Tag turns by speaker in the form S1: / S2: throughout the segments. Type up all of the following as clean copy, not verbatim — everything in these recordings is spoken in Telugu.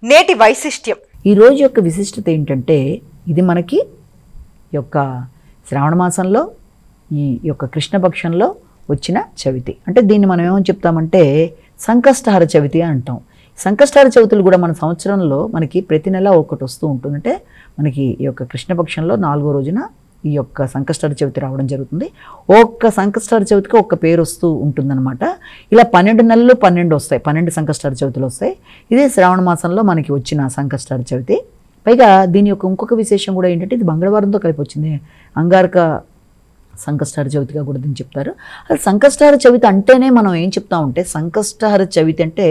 S1: నేటి వైశిష్ట్యం.
S2: ఈ రోజు యొక్క విశిష్టత ఏంటంటే ఇది మనకి యొక్క శ్రావణ మాసంలో ఈ యొక్క కృష్ణపక్షంలో వచ్చిన చవితి. అంటే దీన్ని మనం ఏమని చెప్తామంటే సంకష్టహర చవితి అంటాం. సంకష్టహర చవితులు కూడా మన సంవత్సరంలో మనకి ప్రతి నెల ఒకటి వస్తూ ఉంటుందంటే మనకి ఈ యొక్క కృష్ణపక్షంలో 4వ రోజున ఈ యొక్క సంకష్టహర చవితి రావడం జరుగుతుంది. ఒక్క సంకష్టహర చవితికి ఒక్క పేరు వస్తూ ఉంటుందన్నమాట. ఇలా 12 నెలలు 12 వస్తాయి, 12 సంకష్టహర చవితులు వస్తాయి. ఇదే శ్రావణ మాసంలో మనకి వచ్చిన సంకష్టహర చవితి. పైగా దీని యొక్క ఇంకొక విశేషం కూడా ఏంటంటే ఇది మంగళవారంతో కలిపి వచ్చింది. అంగారక సంకష్టహర చవితిగా కూడా దీన్ని చెప్తారు. అది సంకష్టహర చవితి అంటేనే మనం ఏం చెప్తా ఉంటే సంకష్టహర చవితి అంటే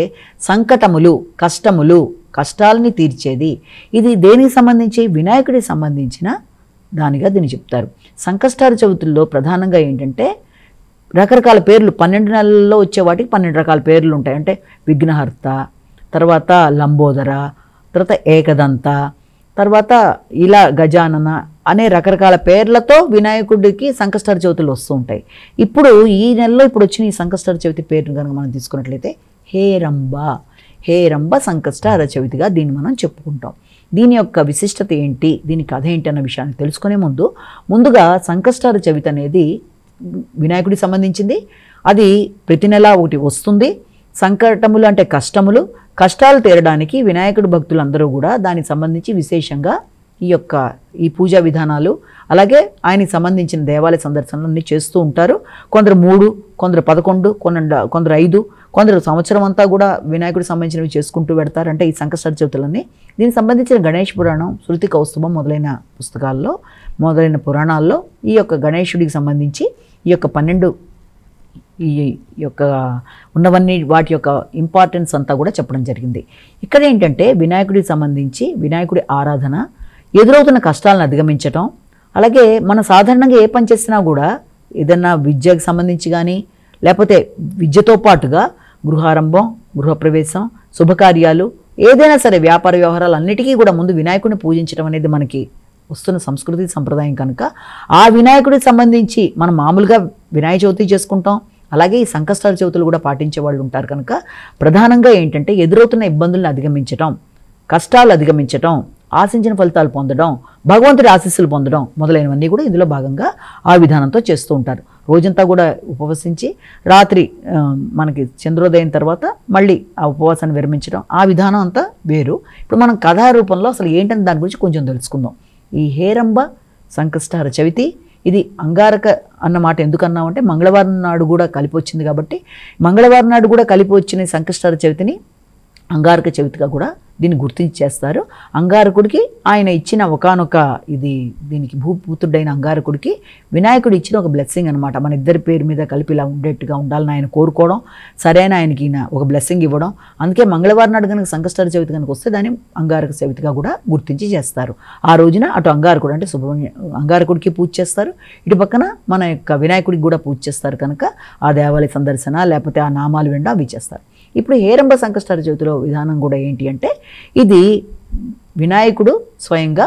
S2: సంకటములు, కష్టములు, కష్టాలని తీర్చేది. ఇది దేనికి సంబంధించి? వినాయకుడికి సంబంధించిన దానిగా దీన్ని చెప్తారు. సంకష్టహర చవితుల్లో ప్రధానంగా ఏంటంటే రకరకాల పేర్లు 12 నెలల్లో వచ్చే వాటికి 12 రకాల పేర్లు ఉంటాయి. అంటే విఘ్నహర్త, తర్వాత లంబోదర, తర్వాత ఏకదంత, తర్వాత ఇలా గజానన అనే రకరకాల పేర్లతో వినాయకుడికి సంకష్టహర చవితులు వస్తూ ఉంటాయి. ఇప్పుడు ఈ నెలలో ఇప్పుడు వచ్చిన ఈ సంకష్టహర చవితి పేరును కనుక మనం తీసుకున్నట్లయితే హేరంబ సంకష్టహర చవితిగా దీన్ని మనం చెప్పుకుంటాం. దీని యొక్క విశిష్టత ఏంటి, దీని కథ ఏంటి అన్న విషయాన్ని తెలుసుకునే ముందుగా సంకష్టహర చవితి అనేది వినాయకుడికి సంబంధించింది. అది ప్రతి నెల ఒకటి వస్తుంది. సంకటములు అంటే కష్టములు, కష్టాలు తీరడానికి వినాయకుడి భక్తులందరూ కూడా దానికి సంబంధించి విశేషంగా ఈ పూజా విధానాలు అలాగే ఆయనకి సంబంధించిన దేవాలయ సందర్శనలు అన్నీ చేస్తూ ఉంటారు. కొందరు 3, కొందరు 11, కొందరు 5, కొందరు సంవత్సరం అంతా కూడా వినాయకుడికి సంబంధించినవి చేసుకుంటూ పెడతారు. అంటే ఈ సంకష్టహర చవితులన్నీ దీనికి సంబంధించిన గణేష్ పురాణం, శృతి కౌస్తుభం మొదలైన పుస్తకాల్లో మొదలైన పురాణాల్లో ఈ యొక్క గణేశుడికి సంబంధించి ఈ యొక్క 12 ఈ యొక్క ఉన్నవన్నీ వాటి యొక్క ఇంపార్టెన్స్ అంతా కూడా చెప్పడం జరిగింది. ఇక్కడ ఏంటంటే వినాయకుడికి సంబంధించి వినాయకుడి ఆరాధన, ఎదురవుతున్న కష్టాలను అధిగమించటం, అలాగే మనం సాధారణంగా ఏ పని చేసినా కూడా ఏదన్నా విద్యకు సంబంధించి కానీ లేకపోతే విద్యతో పాటుగా గృహారంభం, గృహప్రవేశం, శుభకార్యాలు ఏదైనా సరే వ్యాపార వ్యవహారాలు అన్నిటికీ కూడా ముందు వినాయకుడిని పూజించడం అనేది మనకి వస్తున్న సంస్కృతి సంప్రదాయం కనుక ఆ వినాయకుడికి సంబంధించి మనం మామూలుగా వినాయక చవితి చేసుకుంటాం. అలాగే ఈ సంకష్టహర చవితులు కూడా పాటించే వాళ్ళు ఉంటారు కనుక ప్రధానంగా ఏంటంటే ఎదురవుతున్న ఇబ్బందులను అధిగమించడం, కష్టాలు అధిగమించడం, ఆశించిన ఫలితాలు పొందడం, భగవంతుడి ఆశీస్సులు పొందడం మొదలైనవన్నీ కూడా ఇందులో భాగంగా ఆ విధానంతో చేస్తూ ఉంటారు. రోజంతా కూడా ఉపవసించి రాత్రి మనకి చంద్రోదయం తర్వాత మళ్ళీ ఆ ఉపవాసాన్ని విరమించడం, ఆ విధానం అంతా వేరు. ఇప్పుడు మనం కథా రూపంలో అసలు ఏంటని దాని గురించి కొంచెం తెలుసుకుందాం. ఈ హేరంబ సంకష్టహర చవితి ఇది అంగారక అన్న మాట ఎందుకన్నామంటే మంగళవారం నాడు కూడా కలిపి వచ్చింది కాబట్టి మంగళవారం నాడు కూడా కలిపి వచ్చిన సంకష్టహర చవితిని అంగారక చవితిగా కూడా దీన్ని గుర్తించి చేస్తారు. అంగారకుడికి ఆయన ఇచ్చిన ఒకానొక దీనికి భూపుత్రుడైన అంగారకుడికి వినాయకుడు ఇచ్చిన ఒక బ్లెస్సింగ్ అనమాట. మన ఇద్దరి పేరు మీద కలిపి ఇలా ఉండేట్టుగా ఉండాలని ఆయన కోరుకోవడం, సరైన ఆయనకి ఒక బ్లెస్సింగ్ ఇవ్వడం. అందుకే మంగళవారం నాడు కనుక సంకష్టహర చవితి కనుక వస్తే దాన్ని అంగారక చవితిగా కూడా గుర్తించి చేస్తారు. ఆ రోజున అటు అంగారకుడు అంటే అంగారకుడికి పూజ చేస్తారు, ఇటు పక్కన మన యొక్క వినాయకుడికి కూడా పూజ చేస్తారు కనుక ఆ దేవాలయ సందర్శన లేకపోతే ఆ నామాలు వినడం అవి చేస్తారు. ఇప్పుడు హేరంబ సంకష్టహర చవితిలో విధానం కూడా ఏంటి అంటే ఇది వినాయకుడు స్వయంగా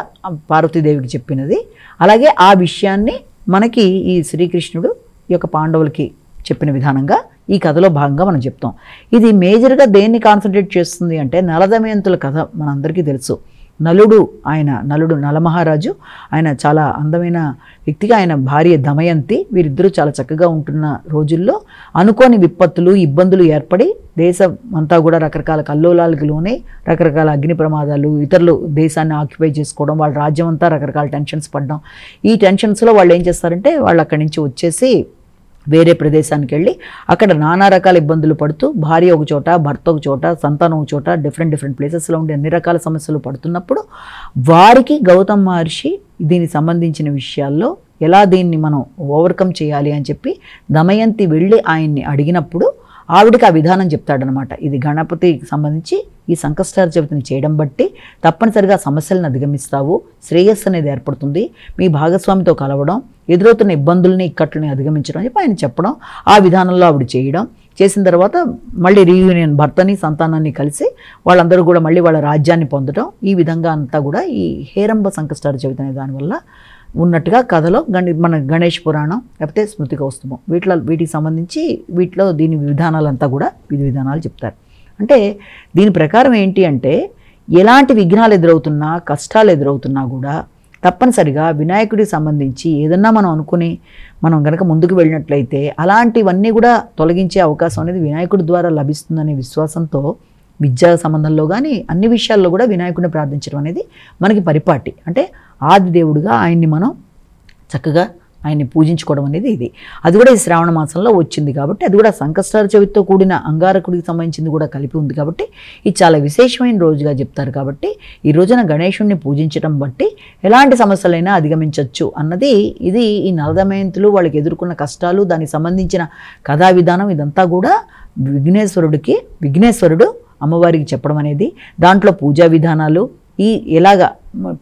S2: పార్వతీదేవికి చెప్పినది. అలాగే ఆ విషయాన్ని మనకి ఈ శ్రీకృష్ణుడు ఈ యొక్క పాండవులకి చెప్పిన విధానంగా ఈ కథలో భాగంగా మనం చెప్తాం. ఇది మేజర్గా దేన్ని కాన్సన్ట్రేట్ చేస్తుంది అంటే నలదమయంతుల కథ మనందరికీ తెలుసు. నలుడు నలమహారాజు ఆయన చాలా అందమైన వ్యక్తిగా, ఆయన భార్య దమయంతి, వీరిద్దరూ చాలా చక్కగా ఉంటున్న రోజుల్లో అనుకోని విపత్తులు, ఇబ్బందులు ఏర్పడి దేశం అంతా కూడా రకరకాల కల్లోలాలకు లోనే రకరకాల అగ్ని ప్రమాదాలు, ఇతరులు దేశాన్ని ఆక్యుపై చేసుకోవడం, వాళ్ళ రాజ్యం అంతా రకరకాల టెన్షన్స్ పడడం. ఈ టెన్షన్స్లో వాళ్ళు ఏం చేస్తారంటే వాళ్ళు అక్కడి నుంచి వచ్చేసి వేరే ప్రదేశానికి వెళ్ళి అక్కడ నానా రకాల ఇబ్బందులు పడుతూ భార్య ఒక చోట, భర్త ఒక చోట, సంతానం ఒక చోట డిఫరెంట్ ప్లేసెస్లో ఉండే అన్ని రకాల సమస్యలు పడుతున్నప్పుడు వారికి గౌతమ మహర్షి దీనికి సంబంధించిన విషయాల్లో ఎలా దీన్ని మనం ఓవర్కమ్ చేయాలి అని చెప్పి దమయంతి వెళ్ళి ఆయన్ని అడిగినప్పుడు ఆవిడికి ఆ విధానం చెప్తాడనమాట. ఇది గణపతికి సంబంధించి ఈ సంకష్టహర చవితిని చేయడం బట్టి తప్పనిసరిగా సమస్యలను అధిగమిస్తావు, శ్రేయస్సు అనేది ఏర్పడుతుంది, మీ భాగస్వామితో కలవడం, ఎదురవుతున్న ఇబ్బందుల్ని ఇక్కట్లని అధిగమించడం చెప్పి ఆయన చెప్పడం, ఆ విధానంలో ఆవిడ చేయడం, చేసిన తర్వాత మళ్ళీ రీయూనియన్ భర్తని సంతానాన్ని కలిసి వాళ్ళందరూ కూడా మళ్ళీ వాళ్ళ రాజ్యాన్ని పొందడం, ఈ విధంగా అంతా కూడా ఈ హేరంబ సంకష్టహర చవితి అనే దానివల్ల ఉన్నట్టుగా కథలో మన గణేష్ పురాణం లేకపోతే స్మృతి కౌస్తుభం వీటికి సంబంధించి వీటిలో దీని విధానాలంతా కూడా విధి విధానాలు చెప్తారు. అంటే దీని ప్రకారం ఏంటి అంటే ఎలాంటి విఘ్నాలు ఎదురవుతున్నా, కష్టాలు ఎదురవుతున్నా కూడా తప్పనిసరిగా వినాయకుడికి సంబంధించి ఏదన్నా మనం అనుకుని మనం గనక ముందుకు వెళ్ళినట్లయితే అలాంటివన్నీ కూడా తొలగించే అవకాశం అనేది వినాయకుడి ద్వారా లభిస్తుందనే విశ్వాసంతో విద్యా సంబంధంలో కానీ అన్ని విషయాల్లో కూడా వినాయకుడిని ప్రార్థించడం అనేది మనకి పరిపాటి. అంటే ఆది దేవుడిగా ఆయన్ని మనం చక్కగా ఆయన్ని పూజించుకోవడం అనేది ఇది. అది కూడా ఈ శ్రావణ మాసంలో వచ్చింది కాబట్టి, అది కూడా సంకష్టార చవితితో కూడిన అంగారకుడికి సంబంధించింది కూడా కలిపి ఉంది కాబట్టి ఇది చాలా విశేషమైన రోజుగా చెప్తారు. కాబట్టి ఈ రోజున గణేశుడిని పూజించడం బట్టి ఎలాంటి సమస్యలైనా అధిగమించవచ్చు అన్నది ఇది. ఈ నలదమయంతులు వాళ్ళకి ఎదుర్కొన్న కష్టాలు, దానికి సంబంధించిన కథా విధానం ఇదంతా కూడా విఘ్నేశ్వరుడు అమ్మవారికి చెప్పడం అనేది, దాంట్లో పూజా విధానాలు, ఈ ఎలాగా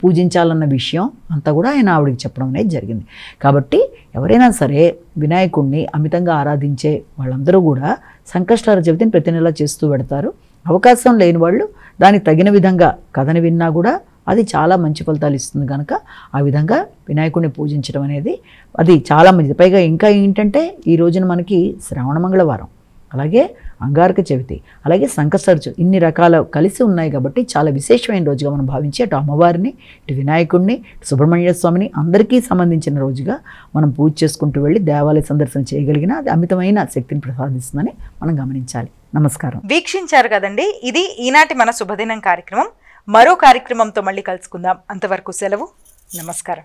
S2: పూజించాలన్న విషయం అంతా కూడా ఆయన ఆవిడికి చెప్పడం అనేది జరిగింది. కాబట్టి ఎవరైనా సరే వినాయకుడిని అమితంగా ఆరాధించే వాళ్ళందరూ కూడా సంకష్టార చవితిని ప్రతి నెల చేస్తూ పెడతారు. అవకాశం లేని వాళ్ళు దానికి తగిన విధంగా కథని విన్నా కూడా అది చాలా మంచి ఫలితాలు ఇస్తుంది కనుక ఆ విధంగా వినాయకుడిని పూజించడం అనేది అది చాలా మంచిది. పైగా ఇంకా ఏంటంటే ఈ రోజున మనకి శ్రావణ మంగళవారం, అలాగే అంగారక చవితి, అలాగే సంకష్టార చవితి, ఇన్ని రకాల కలిసి ఉన్నాయి కాబట్టి చాలా విశేషమైన రోజుగా మనం భావించి అటు అమ్మవారిని, ఇటు వినాయకుడిని, ఇటు సుబ్రహ్మణ్య స్వామిని అందరికీ సంబంధించిన రోజుగా మనం పూజ చేసుకుంటూ వెళ్ళి దేవాలయ సందర్శన చేయగలిగిన అది అమితమైన శక్తిని ప్రసాదిస్తుందని మనం గమనించాలి. నమస్కారం.
S1: వీక్షించారు కదండి, ఇది ఈనాటి మన శుభదినం కార్యక్రమం. మరో కార్యక్రమంతో మళ్ళీ కలుసుకుందాం. అంతవరకు సెలవు. నమస్కారం.